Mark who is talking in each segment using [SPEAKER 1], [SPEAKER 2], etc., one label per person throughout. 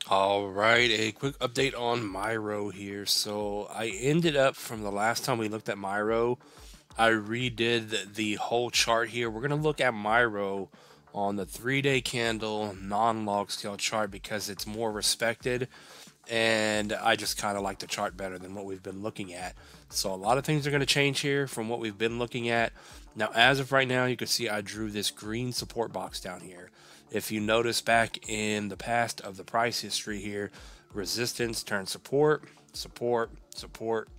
[SPEAKER 1] All right, a quick update on Myro here. So I ended up from the last time we looked at Myro, I redid the whole chart here. We're gonna look at Myro on the 3-day candle non-log scale chart because it's more respected, and I just kind of like the chart better than what we've been looking at. So a lot of things are going to change here from what we've been looking at. Now, as of right now, you can see I drew this green support box down here. If you notice back in the past of the price history here, resistance turned support, support, support,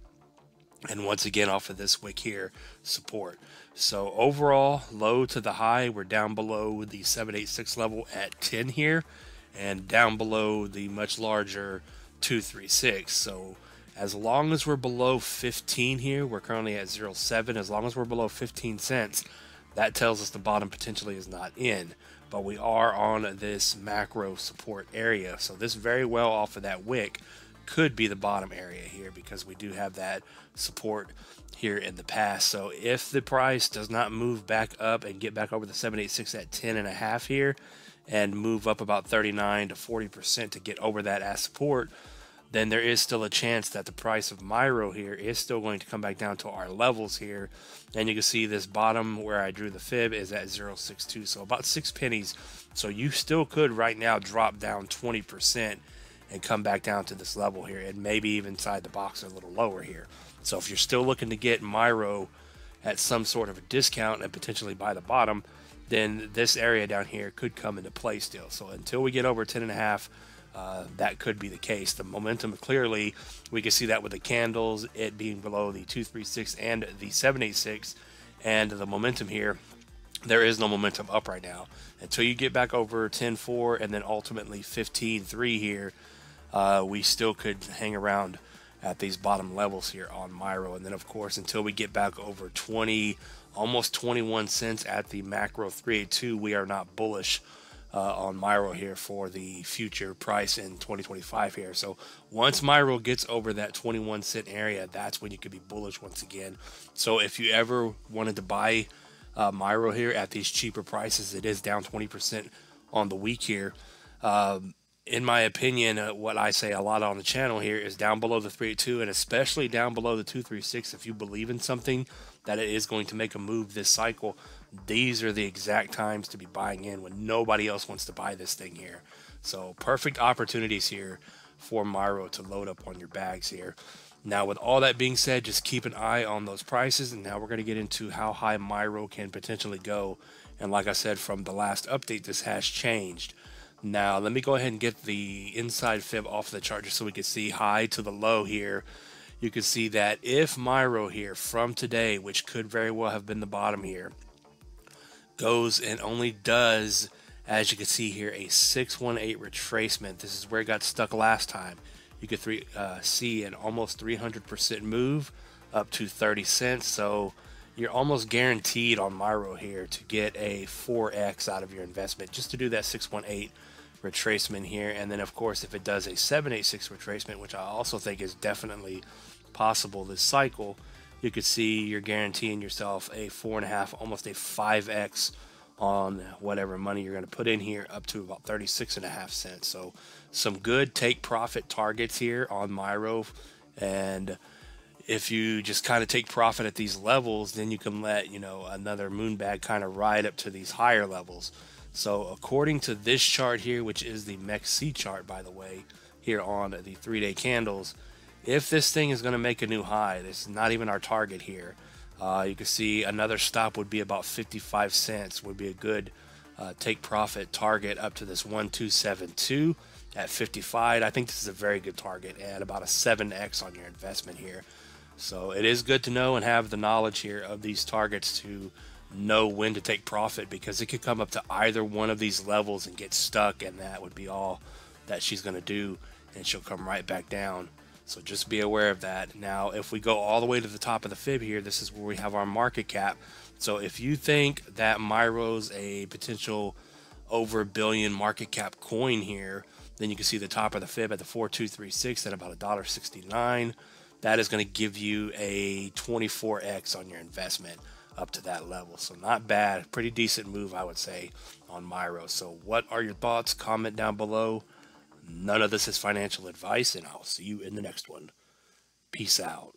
[SPEAKER 1] and once again off of this wick here, support. So overall, low to the high, we're down below the 786 level at 10 here, and down below the much larger 236. So as long as we're below 15 here, we're currently at 0.7. As long as we're below 15 cents, that tells us the bottom potentially is not in. But we are on this macro support area. So this very well off of that wick could be the bottom area here because we do have that support here in the past. So if the price does not move back up and get back over the 786 at 10 and a half here and move up about 39 to 40% to get over that as support, then there is still a chance that the price of Myro here is still going to come back down to our levels here. And you can see this bottom where I drew the fib is at 0.62, so about 6 pennies. So you still could right now drop down 20% and come back down to this level here, and maybe even inside the box a little lower here. So if you're still looking to get Myro at some sort of a discount and potentially buy the bottom, then this area down here could come into play still. So until we get over 10 and a half, that could be the case. The momentum clearly, we can see that with the candles, it being below the 236 and the 786, and the momentum here, there is no momentum up right now until you get back over 10.4 and then ultimately 15.3 here. We still could hang around at these bottom levels here on Myro, and then of course until we get back over 20, almost 21 cents at the macro 382, we are not bullish on Myro here for the future price in 2025 here. So once Myro gets over that 21-cent area, that's when you could be bullish once again. So if you ever wanted to buy Myro here at these cheaper prices, it is down 20% on the week here. In my opinion, what I say a lot on the channel here is down below the 382 and especially down below the 236. If you believe in something that it is going to make a move this cycle, these are the exact times to be buying in when nobody else wants to buy this thing here. So perfect opportunities here for Myro to load up on your bags here. Now, with all that being said, just keep an eye on those prices. And now we're going to get into how high Myro can potentially go. And like I said, from the last update, this has changed. Now, let me go ahead and get the inside fib off the chart just so we can see high to the low here. You can see that if Myro here from today, which could very well have been the bottom here, goes and only does, as you can see here, a 618 retracement. This is where it got stuck last time. You could see an almost 300% move up to 30 cents. So you're almost guaranteed on Myro here to get a 4x out of your investment just to do that 618 retracement here. And then of course if it does a 786 retracement, which I also think is definitely possible this cycle, you could see you're guaranteeing yourself a 4.5, almost a 5x on whatever money you're going to put in here up to about 36.5 cents. So some good take profit targets here on Myro. And if you just kind of take profit at these levels, then you can let, another moonbag kind of ride up to these higher levels. So according to this chart here, which is the MEXC chart, by the way, here on the 3-day candles, if this thing is going to make a new high, this is not even our target here. You can see another stop would be about 55 cents, would be a good take profit target up to this 1272 at 55. I think this is a very good target and about a 7x on your investment here. So it is good to know and have the knowledge here of these targets to know when to take profit, because it could come up to either one of these levels and get stuck, and that would be all that she's going to do, and she'll come right back down. So just be aware of that. Now, if we go all the way to the top of the fib here, this is where we have our market cap. So if you think that Myro's a potential over a billion market cap coin here, then you can see the top of the fib at the 4236 at about $1.69. That is going to give you a 24x on your investment up to that level. So not bad, pretty decent move, I would say, on Myro. So what are your thoughts? Comment down below. None of this is financial advice, and I'll see you in the next one. Peace out.